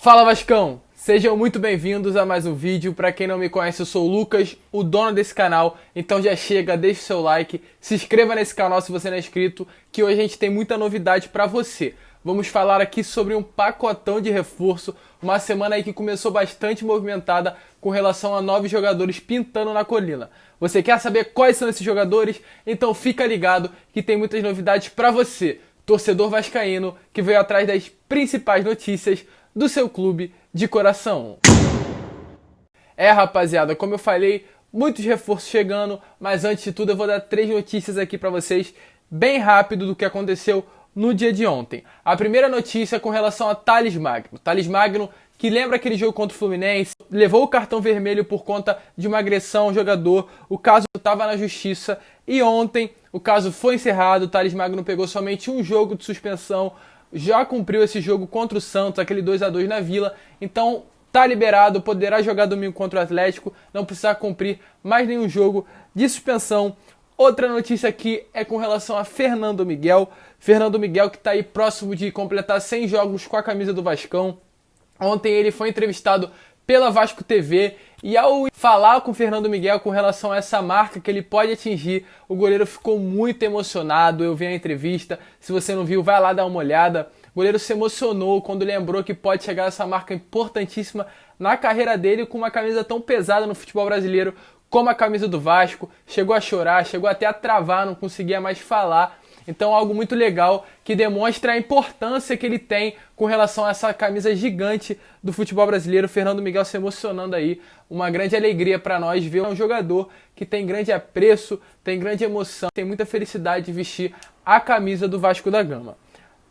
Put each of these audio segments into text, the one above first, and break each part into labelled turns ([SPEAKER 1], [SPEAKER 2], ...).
[SPEAKER 1] Fala Vascão! Sejam muito bem-vindos a mais um vídeo. Para quem não me conhece, eu sou o Lucas, o dono desse canal. Então já chega, deixe seu like, se inscreva nesse canal se você não é inscrito, que hoje a gente tem muita novidade para você. Vamos falar aqui sobre um pacotão de reforço, uma semana aí que começou bastante movimentada com relação a novos jogadores pintando na colina. Você quer saber quais são esses jogadores? Então fica ligado que tem muitas novidades para você, torcedor vascaíno, que veio atrás das principais notícias do seu clube de coração. Rapaziada, como eu falei, muitos reforços chegando, mas antes de tudo eu vou dar 3 notícias aqui para vocês, bem rápido do que aconteceu no dia de ontem. A primeira notícia é com relação a Thales Magno. Thales Magno, que lembra aquele jogo contra o Fluminense, levou o cartão vermelho por conta de uma agressão ao jogador, o caso estava na justiça e ontem o caso foi encerrado. O Thales Magno pegou somente um jogo de suspensão, já cumpriu esse jogo contra o Santos, aquele 2-2 na Vila, então tá liberado, poderá jogar domingo contra o Atlético, não precisa cumprir mais nenhum jogo de suspensão. Outra notícia aqui é com relação a Fernando Miguel. Fernando Miguel que está aí próximo de completar 100 jogos com a camisa do Vascão. Ontem ele foi entrevistado pela Vasco TV e ao falar com o Fernando Miguel com relação a essa marca que ele pode atingir, o goleiro ficou muito emocionado. Eu vi a entrevista, se você não viu, vai lá dar uma olhada. O goleiro se emocionou quando lembrou que pode chegar a essa marca importantíssima na carreira dele com uma camisa tão pesada no futebol brasileiro como a camisa do Vasco. Chegou a chorar, chegou até a travar, não conseguia mais falar. Então algo muito legal que demonstra a importância que ele tem com relação a essa camisa gigante do futebol brasileiro. Fernando Miguel se emocionando aí, uma grande alegria para nós ver um jogador que tem grande apreço, tem grande emoção, tem muita felicidade de vestir a camisa do Vasco da Gama.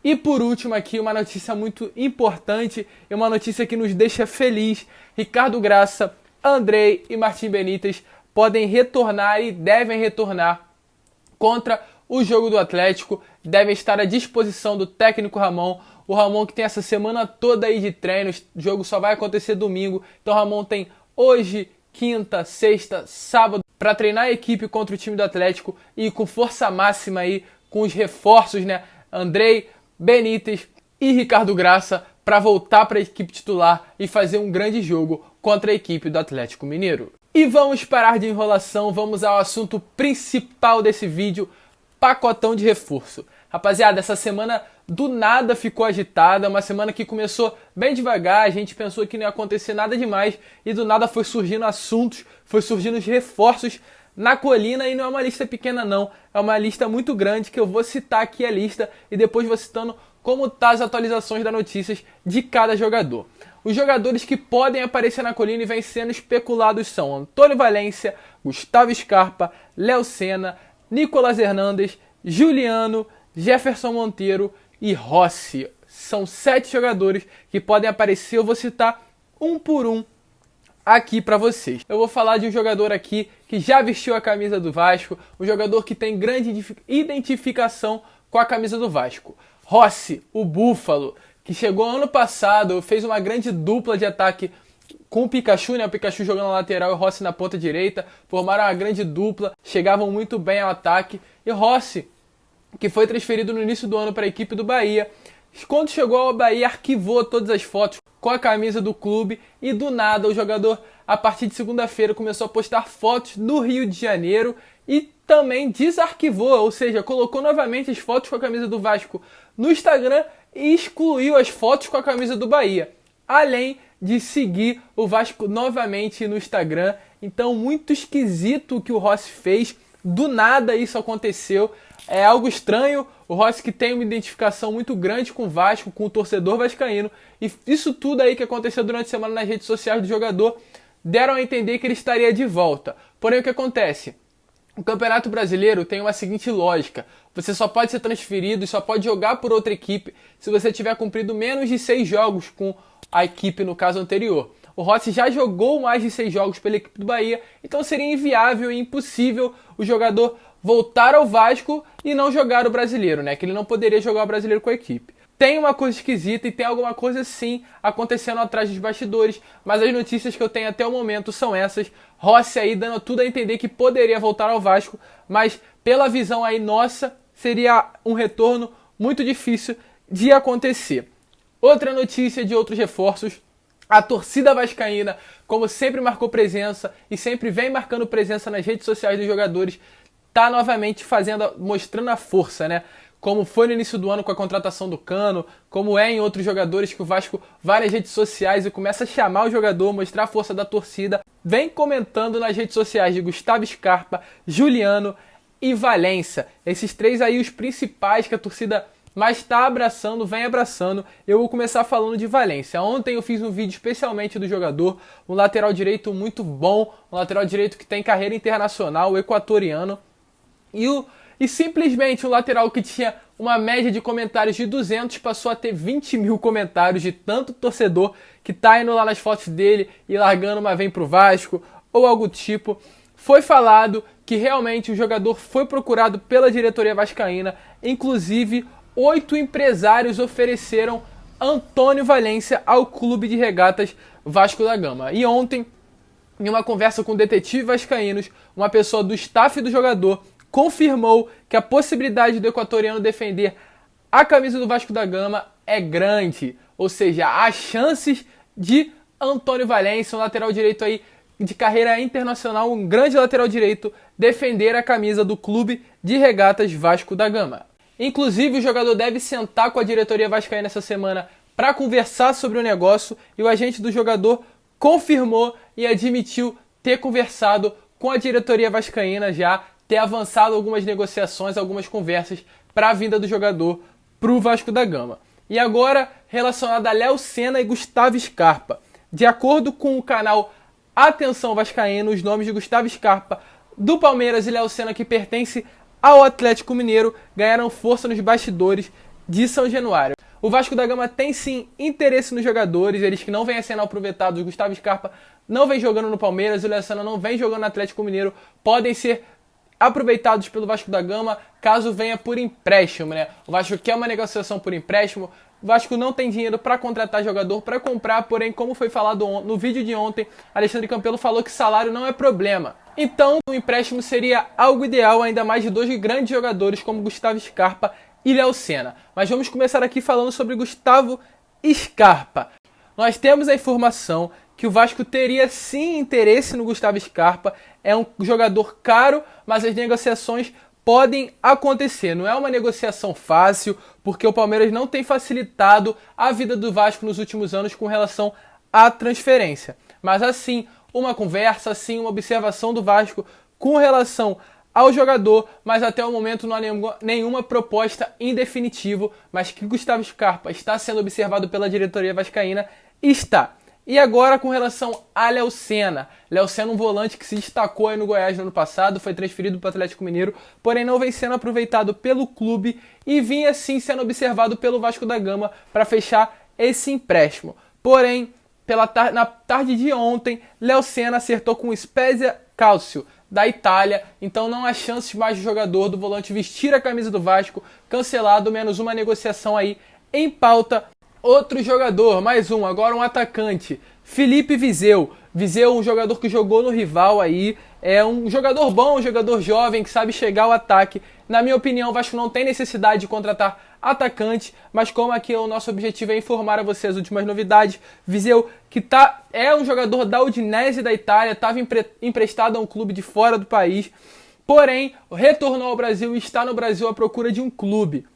[SPEAKER 1] E por último aqui uma notícia muito importante e uma notícia que nos deixa feliz. Ricardo Graça, Andrei e Martim Benítez podem retornar e devem retornar contra o jogo do Atlético, devem estar à disposição do técnico Ramon. O Ramon que tem essa semana toda aí de treinos, o jogo só vai acontecer domingo, então o Ramon tem hoje, quinta, sexta, sábado para treinar a equipe contra o time do Atlético e com força máxima aí, com os reforços, né? Andrei, Benítez e Ricardo Graça para voltar para a equipe titular e fazer um grande jogo contra a equipe do Atlético Mineiro. E vamos parar de enrolação, vamos ao assunto principal desse vídeo, pacotão de reforço. Rapaziada, essa semana do nada ficou agitada, uma semana que começou bem devagar, a gente pensou que não ia acontecer nada demais e do nada foi surgindo assuntos, foi surgindo os reforços na colina e não é uma lista pequena não, é uma lista muito grande que eu vou citar aqui a lista e depois vou citando como tá as atualizações das notícias de cada jogador. Os jogadores que podem aparecer na colina e vêm sendo especulados são Antônio Valência, Gustavo Scarpa, Léo Senna, Nicolas Hernandes, Juliano, Jefferson Monteiro e Rossi. São 7 jogadores que podem aparecer, eu vou citar um por um aqui para vocês. Eu vou falar de um jogador aqui que já vestiu a camisa do Vasco, um jogador que tem grande identificação com a camisa do Vasco. Rossi, o Búfalo, que chegou ano passado, fez uma grande dupla de ataque com o Pikachu, né? O Pikachu jogando na lateral e o Rossi na ponta direita, formaram uma grande dupla, chegavam muito bem ao ataque. E Rossi, que foi transferido no início do ano para a equipe do Bahia, quando chegou ao Bahia arquivou todas as fotos com a camisa do clube e do nada o jogador, a partir de segunda-feira, começou a postar fotos no Rio de Janeiro e também desarquivou, ou seja, colocou novamente as fotos com a camisa do Vasco no Instagram e excluiu as fotos com a camisa do Bahia, além de seguir o Vasco novamente no Instagram. Então muito esquisito o que o Rossi fez, do nada isso aconteceu, é algo estranho. O Rossi que tem uma identificação muito grande com o Vasco, com o torcedor vascaíno, e isso tudo aí que aconteceu durante a semana nas redes sociais do jogador deram a entender que ele estaria de volta. Porém o que acontece? O Campeonato Brasileiro tem uma seguinte lógica: você só pode ser transferido e só pode jogar por outra equipe se você tiver cumprido menos de 6 jogos com a equipe no caso anterior. O Rossi já jogou mais de 6 jogos pela equipe do Bahia, então seria inviável e impossível o jogador voltar ao Vasco e não jogar o Brasileiro, né? Que ele não poderia jogar o Brasileiro com a equipe. Tem uma coisa esquisita e tem alguma coisa sim acontecendo atrás dos bastidores, mas as notícias que eu tenho até o momento são essas. Rossi aí dando tudo a entender que poderia voltar ao Vasco, mas pela visão aí nossa, seria um retorno muito difícil de acontecer. Outra notícia de outros reforços: a torcida vascaína, como sempre marcou presença e sempre vem marcando presença nas redes sociais dos jogadores, tá novamente mostrando a força, né? Como foi no início do ano com a contratação do Cano, como é em outros jogadores que o Vasco vai nas redes sociais e começa a chamar o jogador, mostrar a força da torcida. Vem comentando nas redes sociais de Gustavo Scarpa, Juliano e Valência. Esses três aí os principais que a torcida mais está abraçando, vem abraçando. Eu vou começar falando de Valência. Ontem eu fiz um vídeo especialmente do jogador, um lateral direito muito bom, um lateral direito que tem carreira internacional, equatoriano. E simplesmente um lateral que tinha uma média de comentários de 200 passou a ter 20 mil comentários de tanto torcedor que tá indo lá nas fotos dele e largando uma vem pro Vasco ou algo do tipo. Foi falado que realmente o jogador foi procurado pela diretoria vascaína, inclusive 8 empresários ofereceram Antônio Valência ao Clube de Regatas Vasco da Gama. E ontem, em uma conversa com detetives vascaínos, uma pessoa do staff do jogador confirmou que a possibilidade do equatoriano defender a camisa do Vasco da Gama é grande. Ou seja, há chances de Antônio Valência, um lateral direito aí de carreira internacional, um grande lateral direito, defender a camisa do Clube de Regatas Vasco da Gama. Inclusive, o jogador deve sentar com a diretoria vascaína essa semana para conversar sobre o negócio, e o agente do jogador confirmou e admitiu ter conversado com a diretoria vascaína já, ter avançado algumas negociações, algumas conversas para a vinda do jogador para o Vasco da Gama. E agora, relacionado a Léo Senna e Gustavo Scarpa. De acordo com o canal Atenção Vascaíno, os nomes de Gustavo Scarpa, do Palmeiras, e Léo Senna, que pertence ao Atlético Mineiro, ganharam força nos bastidores de São Januário. O Vasco da Gama tem sim interesse nos jogadores, eles que não vêm sendo aproveitados. O Gustavo Scarpa não vem jogando no Palmeiras, o Léo Senna não vem jogando no Atlético Mineiro, podem ser aproveitados pelo Vasco da Gama caso venha por empréstimo, né? O Vasco quer uma negociação por empréstimo, o Vasco não tem dinheiro para contratar jogador, para comprar, porém, como foi falado no vídeo de ontem, Alexandre Campelo falou que salário não é problema. Então, o empréstimo seria algo ideal, ainda mais de dois grandes jogadores como Gustavo Scarpa e Léo Senna. Mas vamos começar aqui falando sobre Gustavo Scarpa. Nós temos a informação que o Vasco teria sim interesse no Gustavo Scarpa. É um jogador caro, mas as negociações podem acontecer. Não é uma negociação fácil, porque o Palmeiras não tem facilitado a vida do Vasco nos últimos anos com relação à transferência. Mas assim, uma conversa, assim, uma observação do Vasco com relação ao jogador, mas até o momento não há nenhuma proposta em definitivo, mas que Gustavo Scarpa está sendo observado pela diretoria vascaína, está. E agora com relação a Léo Senna. Léo Senna, um volante que se destacou aí no Goiás no ano passado, foi transferido para o Atlético Mineiro, porém não vem sendo aproveitado pelo clube e vinha sim sendo observado pelo Vasco da Gama para fechar esse empréstimo. Porém, na tarde de ontem, Léo Senna acertou com o Spezia Calcio da Itália, então não há chances mais do jogador do volante vestir a camisa do Vasco, cancelado, menos uma negociação aí em pauta. Outro jogador, mais um, agora um atacante, Felipe Viseu. Viseu, um jogador que jogou no rival aí, é um jogador bom, um jogador jovem que sabe chegar ao ataque. Na minha opinião, o Vasco não tem necessidade de contratar atacante, mas como aqui o nosso objetivo é informar a vocês as últimas novidades, Viseu, que é um jogador da Udinese da Itália, estava emprestado a um clube de fora do país, porém retornou ao Brasil e está no Brasil à procura de um clube.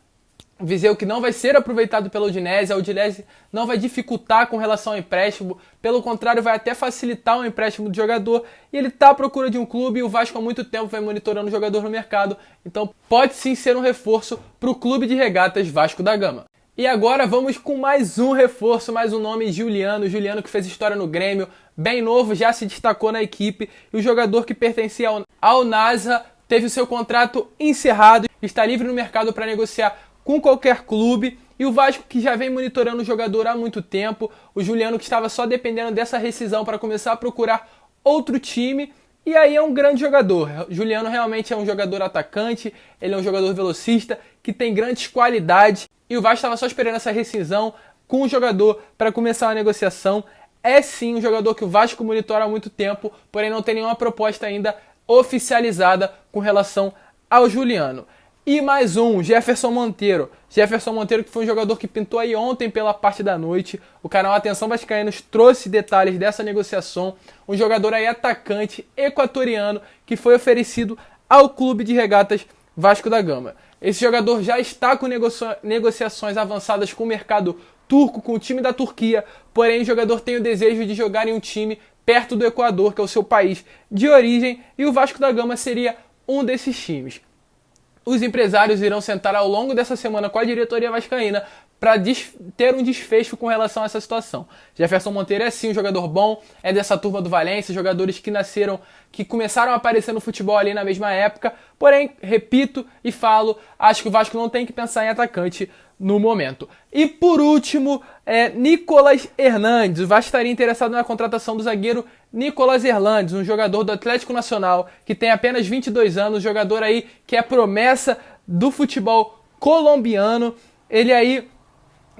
[SPEAKER 1] Viseu que não vai ser aproveitado pela Udinese, a Udinese não vai dificultar com relação ao empréstimo, pelo contrário, vai até facilitar o empréstimo do jogador, e ele está à procura de um clube, e o Vasco há muito tempo vai monitorando o jogador no mercado, então pode sim ser um reforço para o Clube de Regatas Vasco da Gama. E agora vamos com mais um reforço, mais um nome, Juliano que fez história no Grêmio, bem novo, já se destacou na equipe, e o jogador que pertencia ao NASA teve o seu contrato encerrado, está livre no mercado para negociar com qualquer clube, e o Vasco que já vem monitorando o jogador há muito tempo, o Juliano que estava só dependendo dessa rescisão para começar a procurar outro time, e aí é um grande jogador. Juliano realmente é um jogador atacante, ele é um jogador velocista, que tem grandes qualidades, e o Vasco estava só esperando essa rescisão com o jogador para começar a negociação. É sim um jogador que o Vasco monitora há muito tempo, porém não tem nenhuma proposta ainda oficializada com relação ao Juliano. E mais um, Jefferson Monteiro. Jefferson Monteiro, que foi um jogador que pintou aí ontem pela parte da noite. O canal Atenção Vascaínos trouxe detalhes dessa negociação. Um jogador aí atacante equatoriano que foi oferecido ao Clube de Regatas Vasco da Gama. Esse jogador já está com negociações avançadas com o mercado turco, com o time da Turquia. Porém, o jogador tem o desejo de jogar em um time perto do Equador, que é o seu país de origem. E o Vasco da Gama seria um desses times. Os empresários irão sentar ao longo dessa semana com a diretoria vascaína para ter um desfecho com relação a essa situação. Jefferson Monteiro é sim um jogador bom, é dessa turma do Valência, jogadores que começaram a aparecer no futebol ali na mesma época, porém, repito e falo, acho que o Vasco não tem que pensar em atacante no momento. E por último, Nicolas Hernandes. O Vasco estaria interessado na contratação do zagueiro Nicolas Hernandes, um jogador do Atlético Nacional que tem apenas 22 anos, jogador aí que é promessa do futebol colombiano. Ele aí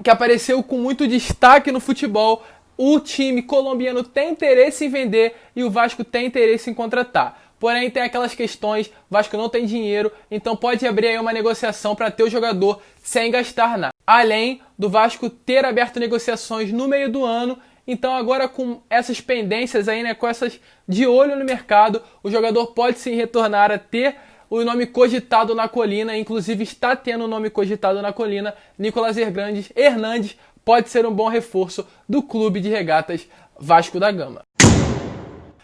[SPEAKER 1] que apareceu com muito destaque no futebol. O time colombiano tem interesse em vender e o Vasco tem interesse em contratar. Porém, tem aquelas questões, o Vasco não tem dinheiro, então pode abrir aí uma negociação para ter o jogador sem gastar nada. Além do Vasco ter aberto negociações no meio do ano, então agora com essas pendências aí, com essas de olho no mercado, o jogador pode sim retornar a ter o nome cogitado na colina, inclusive está tendo o nome cogitado na colina. Nicolas Hernandes pode ser um bom reforço do Clube de Regatas Vasco da Gama.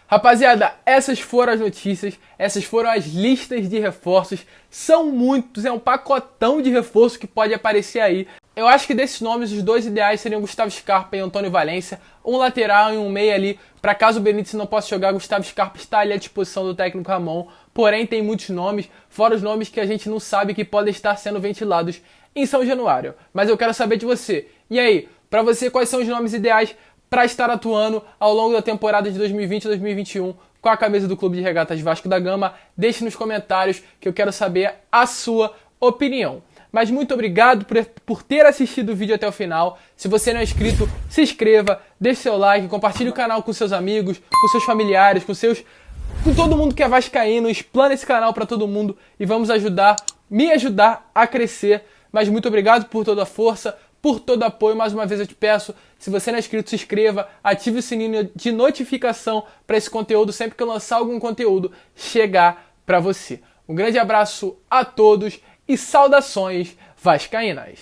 [SPEAKER 1] Rapaziada, essas foram as notícias, essas foram as listas de reforços, são muitos, é um pacotão de reforço que pode aparecer aí. Eu acho que desses nomes, os dois ideais seriam Gustavo Scarpa e Antônio Valência, um lateral e um meia ali, para caso o Benítez não possa jogar, Gustavo Scarpa está ali à disposição do técnico Ramon, porém tem muitos nomes, fora os nomes que a gente não sabe que podem estar sendo ventilados em São Januário. Mas eu quero saber de você, e aí, para você quais são os nomes ideais para estar atuando ao longo da temporada de 2020 e 2021 com a camisa do Clube de Regatas Vasco da Gama? Deixe nos comentários que eu quero saber a sua opinião. Mas muito obrigado por ter assistido o vídeo até o final. Se você não é inscrito, se inscreva, deixe seu like, compartilhe o canal com seus amigos, com seus familiares, com todo mundo que é vascaíno. Explane esse canal para todo mundo e vamos me ajudar a crescer. Mas muito obrigado por toda a força, por todo o apoio. Mais uma vez eu te peço, se você não é inscrito, se inscreva, ative o sininho de notificação para esse conteúdo, sempre que eu lançar algum conteúdo, chegar para você. Um grande abraço a todos e saudações vascaínas!